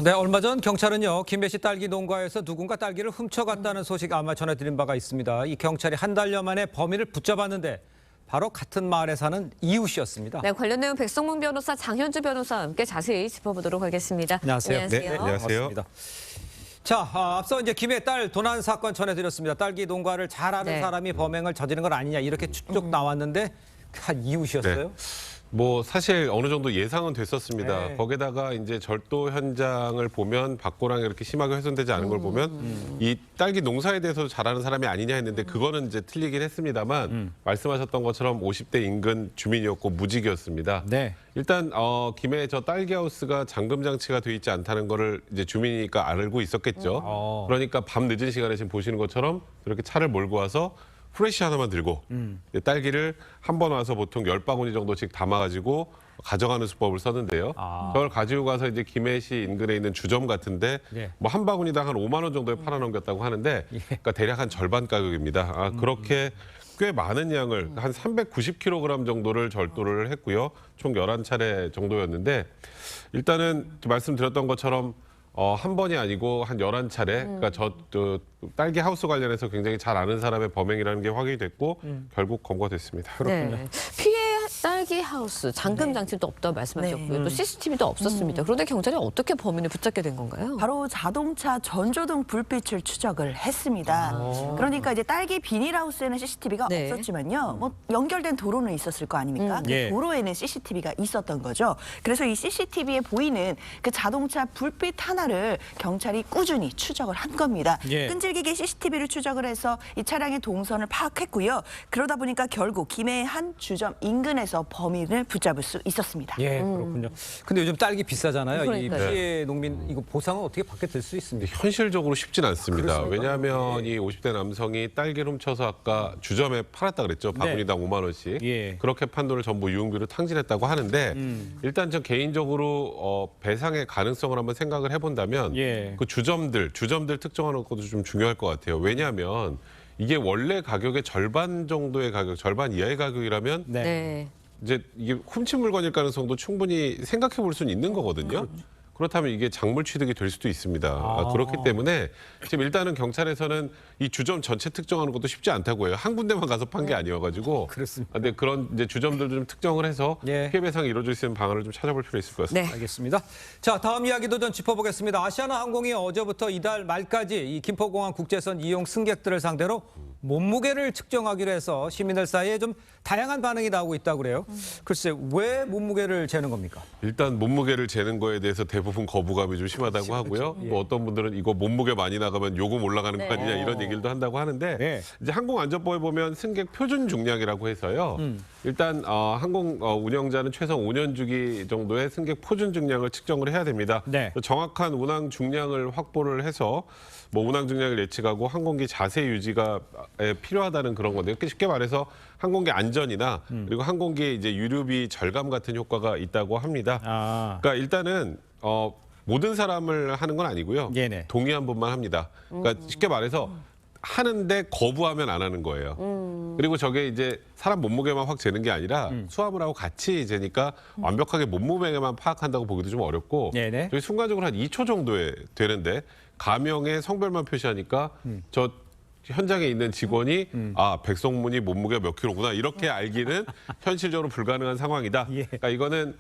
네, 얼마 전 경찰은요, 김해 씨 딸기 농가에서 누군가 딸기를 훔쳐갔다는 소식 아마 전해드린 바가 있습니다. 이 경찰이 한 달여 만에 범인을 붙잡았는데 바로 같은 마을에 사는 이웃이었습니다. 네, 관련 내용 백성문 변호사, 장현주 변호사와 함께 자세히 짚어보도록 하겠습니다. 안녕하세요. 안녕하세요. 네, 안녕하세요. 반갑습니다. 자, 앞서 이제 김해 딸 도난 사건 전해드렸습니다. 딸기 농가를 잘 아는 네. 사람이 범행을 저지른 건 아니냐 이렇게 추측 나왔는데 한 이웃이었어요. 네. 뭐 사실 어느 정도 예상은 됐었습니다. 네. 거기다가 이제 절도 현장을 보면 밭고랑이 이렇게 심하게 훼손되지 않은 걸 보면 이 딸기 농사에 대해서 잘 아는 사람이 아니냐 했는데 그거는 이제 틀리긴 했습니다만 말씀하셨던 것처럼 50대 인근 주민이었고 무직이었습니다. 네. 일단 김해 저 딸기 하우스가 잠금 장치가 돼 있지 않다는 거를 이제 주민이니까 알고 있었겠죠. 그러니까 밤 늦은 시간에 지금 보시는 것처럼 이렇게 차를 몰고 와서 프레쉬 하나만 들고 딸기를 한 번 와서 보통 10바구니 정도씩 담아가지고 가져가는 수법을 썼는데요. 그걸 가지고 가서 이제 김해시 인근에 있는 주점 같은데 예. 뭐 한 바구니당 한 5만 원 정도에 팔아넘겼다고 하는데 그러니까 대략 한 절반 가격입니다. 그렇게 꽤 많은 양을 한 390kg 정도를 절도를 했고요. 총 11차례 정도였는데 일단은 말씀드렸던 것처럼 한 번이 아니고 한 11차례, 그러니까 저 딸기 하우스 관련해서 굉장히 잘 아는 사람의 범행이라는 게 확인이 됐고 결국 검거가 됐습니다. 네. 피해 딸기 하우스 잠금 장치도 없다고 말씀하셨고요. 또 CCTV도 없었습니다. 그런데 경찰이 어떻게 범인을 붙잡게 된 건가요? 바로 자동차 전조등 불빛을 추적을 했습니다. 그러니까 이제 딸기 비닐하우스에는 CCTV가 네. 없었지만요. 뭐 연결된 도로는 있었을 거 아닙니까? 그 예. 도로에는 CCTV가 있었던 거죠. 그래서 이 CCTV에 보이는 그 자동차 불빛 하나를 경찰이 꾸준히 추적을 한 겁니다. 예. 끈질기게 CCTV를 추적을 해서 이 차량의 동선을 파악했고요. 그러다 보니까 결국 김해의 한 주점 인근에서 범인을 붙잡을 수 있었습니다. 예, 그렇군요. 근데 요즘 딸기 비싸잖아요. 이 그러니까요. 피해 농민 이거 보상은 어떻게 받게 될 수 있습니까? 현실적으로 쉽진 않습니다. 그렇습니까? 왜냐하면 이 50대 남성이 딸기를 훔쳐서 아까 주점에 팔았다 그랬죠. 바구니당 5만 원씩. 예. 그렇게 판돈을 전부 유흥비로 탕진했다고 하는데 일단 전 개인적으로 배상의 가능성을 한번 생각을 해본다면 예. 그 주점들 특정하는 것도 좀 중요할 것 같아요. 왜냐하면 이게 원래 가격의 절반 정도의 가격, 절반 이하의 가격이라면 네. 네. 이제 이게 훔친 물건일 가능성도 충분히 생각해 볼 수는 있는 거거든요. 그렇다면 이게 작물 취득이 될 수도 있습니다. 그렇기 때문에 지금 일단은 경찰에서는 이 주점 전체 특정하는 것도 쉽지 않다고 해요. 한 군데만 가서 판 게 아니어가지고. 그렇습니다. 근데 그런 이제 주점들도 좀 특정을 해서 예. 피해 배상이 이루어질 수 있는 방안을 좀 찾아볼 필요 있을 것 같습니다. 네. 알겠습니다. 자, 다음 이야기도 좀 짚어보겠습니다. 아시아나항공이 어제부터 이달 말까지 이 김포공항 국제선 이용 승객들을 상대로 몸무게를 측정하기로 해서 시민들 사이에 좀 다양한 반응이 나오고 있다고 그래요. 글쎄, 왜 몸무게를 재는 겁니까? 일단 몸무게를 재는 거에 대해서 대부분 거부감이 좀 심하다고 하고요. 뭐 어떤 분들은 이거 몸무게 많이 나가면 요금 올라가는 거 아니냐 이런 얘기를 한다고 하는데 네. 이제 항공안전법에 보면 승객 표준 중량이라고 해서요. 일단 항공 운영자는 최소 5년 주기 정도의 승객 표준 중량을 측정을 해야 됩니다. 네. 정확한 운항 중량을 확보를 해서 뭐 운항 중량을 예측하고 항공기 자세 유지가 필요하다는 그런 건데요. 쉽게 말해서 항공기 안전이나 그리고 항공기의 이제 유류비 절감 같은 효과가 있다고 합니다. 그러니까 일단은 모든 사람을 하는 건 아니고요. 네네. 동의한 분만 합니다. 그러니까 쉽게 말해서 하는데 거부하면 안 하는 거예요. 그리고 저게 이제 사람 몸무게만 확 재는 게 아니라 수화물하고 같이 재니까 완벽하게 몸무게만 파악한다고 보기도 좀 어렵고 네네. 저희 순간적으로 한 2초 정도에 되는데 가명의 성별만 표시하니까 저 현장에 있는 직원이 백성문이 몸무게가 몇 킬로구나 이렇게 알기는 현실적으로 불가능한 상황이다. 예. 그러니까 이거는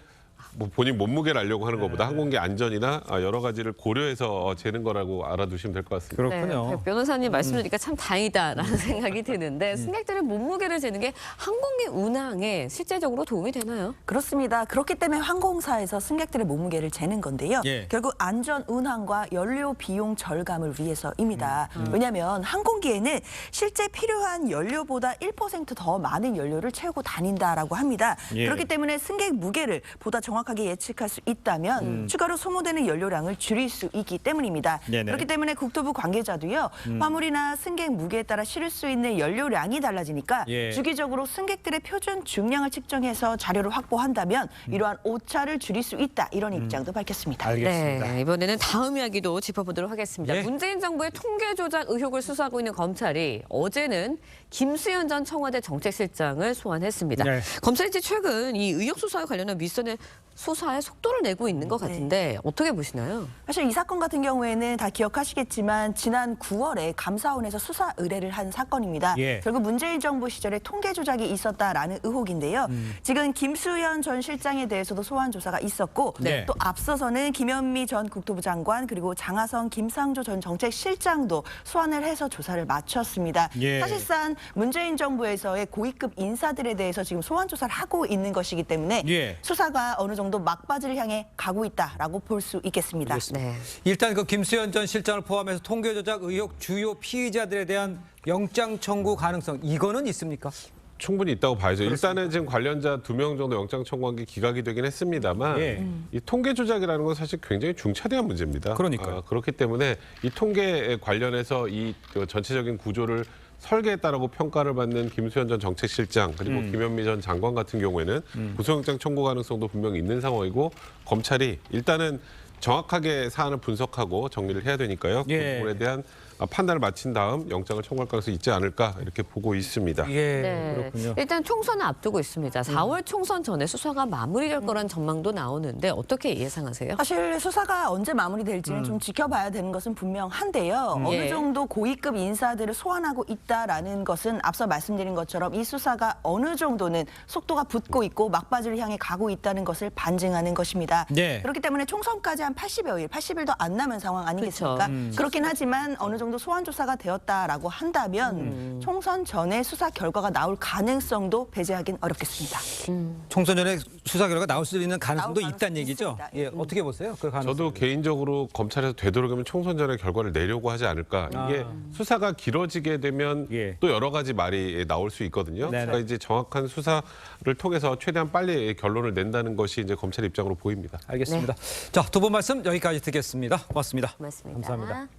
뭐 본인 몸무게를 알려고 하는 것보다 항공기 안전이나 여러 가지를 고려해서 재는 거라고 알아두시면 될 것 같습니다. 그렇군요. 네, 변호사님 말씀 들으니까 참 다행이다라는 생각이 드는데 승객들의 몸무게를 재는 게 항공기 운항에 실제적으로 도움이 되나요? 그렇습니다. 그렇기 때문에 항공사에서 승객들의 몸무게를 재는 건데요. 예. 결국 안전 운항과 연료 비용 절감을 위해서입니다. 왜냐하면 항공기에는 실제 필요한 연료보다 1%더 많은 연료를 채우고 다닌다라고 합니다. 예. 그렇기 때문에 승객 무게를 보다 정확하게 예측할 수 있다면 추가로 소모되는 연료량을 줄일 수 있기 때문입니다. 네네. 그렇기 때문에 국토부 관계자도요. 화물이나 승객 무게에 따라 실을 수 있는 연료량이 달라지니까 예. 주기적으로 승객들의 표준 중량을 측정해서 자료를 확보한다면 이러한 오차를 줄일 수 있다. 이런 입장도 밝혔습니다. 알겠습니다. 네, 이번에는 다음 이야기도 짚어보도록 하겠습니다. 예. 문재인 정부의 통계 조작 의혹을 수사하고 있는 검찰이 어제는 김수현 전 청와대 정책실장을 소환했습니다. 네. 검찰이 최근 이 의혹 수사와 관련한 윗선을 수사에 속도를 내고 있는 것 같은데 어떻게 보시나요? 사실 이 사건 같은 경우에는 다 기억하시겠지만 지난 9월에 감사원에서 수사 의뢰를 한 사건입니다. 예. 결국 문재인 정부 시절에 통계 조작이 있었다라는 의혹인데요. 지금 김수현 전 실장에 대해서도 소환 조사가 있었고 네. 또 앞서서는 김현미 전 국토부 장관 그리고 장하성 김상조 전 정책실장도 소환을 해서 조사를 마쳤습니다. 예. 사실상 문재인 정부에서의 고위급 인사들에 대해서 지금 소환 조사를 하고 있는 것이기 때문에 예. 수사가 어느 정도 막바지를 향해 가고 있다라고 볼 수 있겠습니다. 네. 일단 그 김수현 전 실장을 포함해서 통계 조작 의혹 주요 피의자들에 대한 영장 청구 가능성 이거는 있습니까? 충분히 있다고 봐야죠. 일단은 지금 관련자 2명 정도 영장 청구한 게 기각이 되긴 했습니다만 예. 이 통계 조작이라는 건 사실 굉장히 중차대한 문제입니다. 그러니까요. 그렇기 때문에 이 통계에 관련해서 이 전체적인 구조를 설계했다라고 평가를 받는 김수현 전 정책실장 그리고 김현미 전 장관 같은 경우에는 구속영장 청구 가능성도 분명히 있는 상황이고 검찰이 일단은 정확하게 사안을 분석하고 정리를 해야 되니까요. 예. 그 부분에 대한 판단을 마친 다음 영장을 청구할 가능성이 있지 않을까 이렇게 보고 있습니다. 예, 네. 그렇군요. 일단 총선을 앞두고 있습니다. 4월 총선 전에 수사가 마무리될 거란 전망도 나오는데 어떻게 예상하세요? 사실 수사가 언제 마무리될지는 좀 지켜봐야 되는 것은 분명한데요. 어느 예. 정도 고위급 인사들을 소환하고 있다라는 것은 앞서 말씀드린 것처럼 이 수사가 어느 정도는 속도가 붙고 있고 막바지를 향해 가고 있다는 것을 반증하는 것입니다. 네. 그렇기 때문에 총선까지 한 80여일, 80일도 안 남은 상황 아니겠습니까? 그렇긴 하지만 어느 정도 소환 조사가 되었다라고 한다면 총선 전에 수사 결과가 나올 가능성도 배제하긴 어렵겠습니다. 총선 전에 수사 결과 나올 수 있는 가능성도 나올 있다는 가능성이 얘기죠. 있습니다. 예, 어떻게 보세요? 그 가능성. 저도 개인적으로 검찰에서 되도록이면 총선 전에 결과를 내려고 하지 않을까. 이게 수사가 길어지게 되면 예. 또 여러 가지 말이 나올 수 있거든요. 네네. 그러니까 이제 정확한 수사를 통해서 최대한 빨리 결론을 낸다는 것이 이제 검찰 입장으로 보입니다. 알겠습니다. 자, 두 분 말씀 여기까지 듣겠습니다. 고맙습니다. 고맙습니다. 감사합니다.